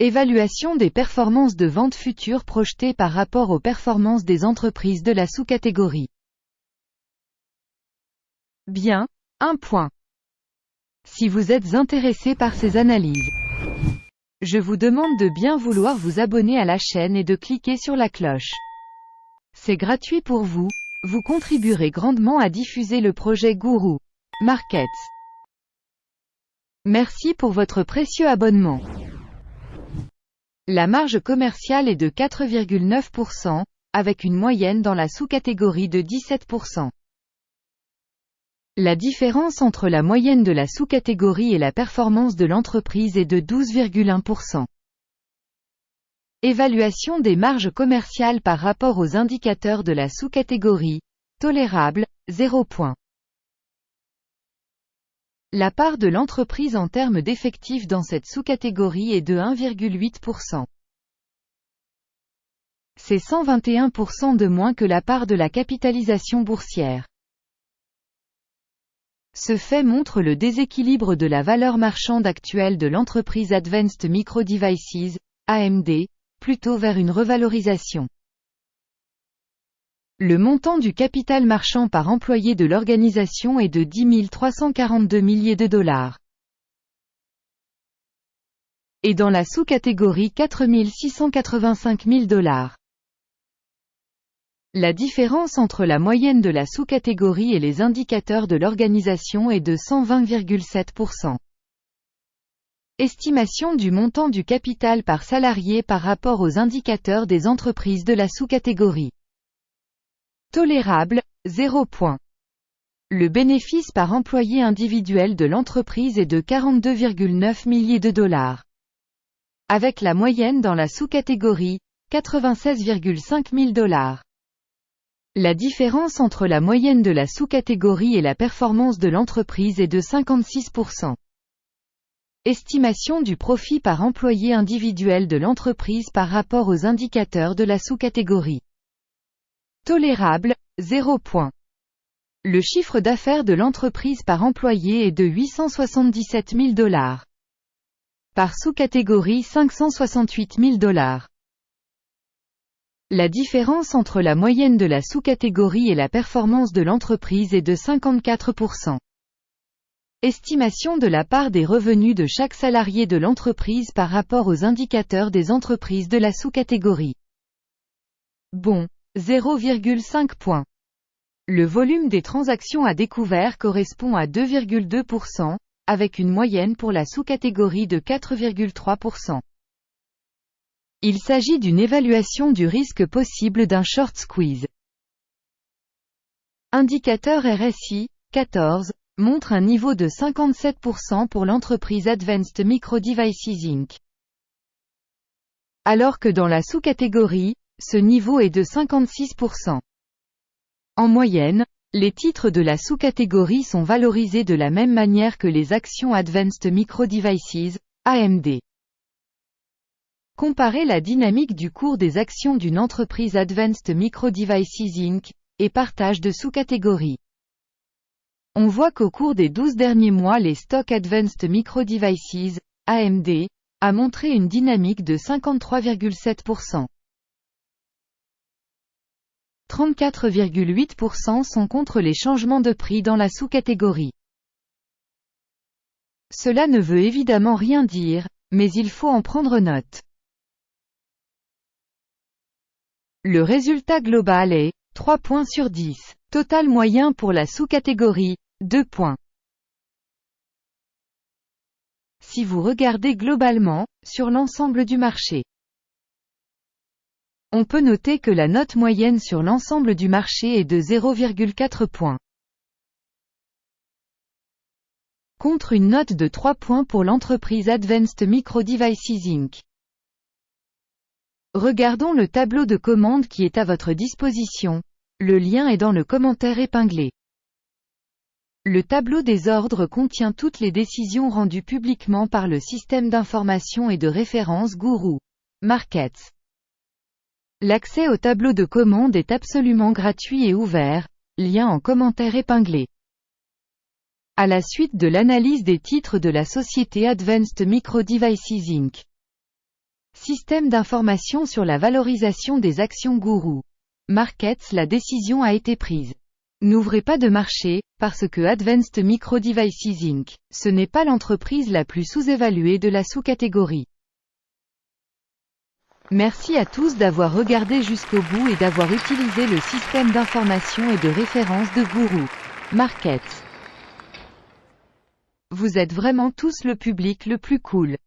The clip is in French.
Évaluation des performances de vente futures projetées par rapport aux performances des entreprises de la sous-catégorie. Bien, 1 point. Si vous êtes intéressé par ces analyses, je vous demande de bien vouloir vous abonner à la chaîne et de cliquer sur la cloche. C'est gratuit pour vous, vous contribuerez grandement à diffuser le projet Guru Markets. Merci pour votre précieux abonnement. La marge commerciale est de 4,9%, avec une moyenne dans la sous-catégorie de 17%. La différence entre la moyenne de la sous-catégorie et la performance de l'entreprise est de 12,1%. Évaluation des marges commerciales par rapport aux indicateurs de la sous-catégorie, tolérable, 0 point. La part de l'entreprise en termes d'effectifs dans cette sous-catégorie est de 1,8%. C'est 121% de moins que la part de la capitalisation boursière. Ce fait montre le déséquilibre de la valeur marchande actuelle de l'entreprise Advanced Micro Devices, AMD, plutôt vers une revalorisation. Le montant du capital marchand par employé de l'organisation est de 10 342 milliers de dollars. Et dans la sous-catégorie 4 685 000 dollars. La différence entre la moyenne de la sous-catégorie et les indicateurs de l'organisation est de 120,7%. Estimation du montant du capital par salarié par rapport aux indicateurs des entreprises de la sous-catégorie. Tolérable, 0 point. Le bénéfice par employé individuel de l'entreprise est de 42,9 milliers de dollars. Avec la moyenne dans la sous-catégorie, 96,5 000 dollars. La différence entre la moyenne de la sous-catégorie et la performance de l'entreprise est de 56%. Estimation du profit par employé individuel de l'entreprise par rapport aux indicateurs de la sous-catégorie. Tolérable, 0 point. Le chiffre d'affaires de l'entreprise par employé est de 877 000 dollars. Par sous-catégorie 568 000 dollars. La différence entre la moyenne de la sous-catégorie et la performance de l'entreprise est de 54%. Estimation de la part des revenus de chaque salarié de l'entreprise par rapport aux indicateurs des entreprises de la sous-catégorie. Bon, 0,5 points. Le volume des transactions à découvert correspond à 2,2%, avec une moyenne pour la sous-catégorie de 4,3%. Il s'agit d'une évaluation du risque possible d'un short squeeze. Indicateur RSI, 14, montre un niveau de 57% pour l'entreprise Advanced Micro Devices Inc. Alors que dans la sous-catégorie, ce niveau est de 56%. En moyenne, les titres de la sous-catégorie sont valorisés de la même manière que les actions Advanced Micro Devices, AMD. Comparez la dynamique du cours des actions d'une entreprise Advanced Micro Devices Inc. et partage de sous-catégories. On voit qu'au cours des 12 derniers mois les stocks Advanced Micro Devices, AMD, a montré une dynamique de 53,7%. 34,8% sont contre les changements de prix dans la sous-catégorie. Cela ne veut évidemment rien dire, mais il faut en prendre note. Le résultat global est 3 points sur 10. Total moyen pour la sous-catégorie, 2 points. Si vous regardez globalement, sur l'ensemble du marché, on peut noter que la note moyenne sur l'ensemble du marché est de 0,4 points. Contre une note de 3 points pour l'entreprise Advanced Micro Devices Inc. Regardons le tableau de commande qui est à votre disposition. Le lien est dans le commentaire épinglé. Le tableau des ordres contient toutes les décisions rendues publiquement par le système d'information et de référence Guru Markets. L'accès au tableau de commande est absolument gratuit et ouvert, lien en commentaire épinglé. À la suite de l'analyse des titres de la société Advanced Micro Devices Inc. Système d'information sur la valorisation des actions Guru. Markets. La décision a été prise. N'ouvrez pas de marché, parce que Advanced Micro Devices Inc., ce n'est pas l'entreprise la plus sous-évaluée de la sous-catégorie. Merci à tous d'avoir regardé jusqu'au bout et d'avoir utilisé le système d'information et de référence de Guru Markets. Vous êtes vraiment tous le public le plus cool.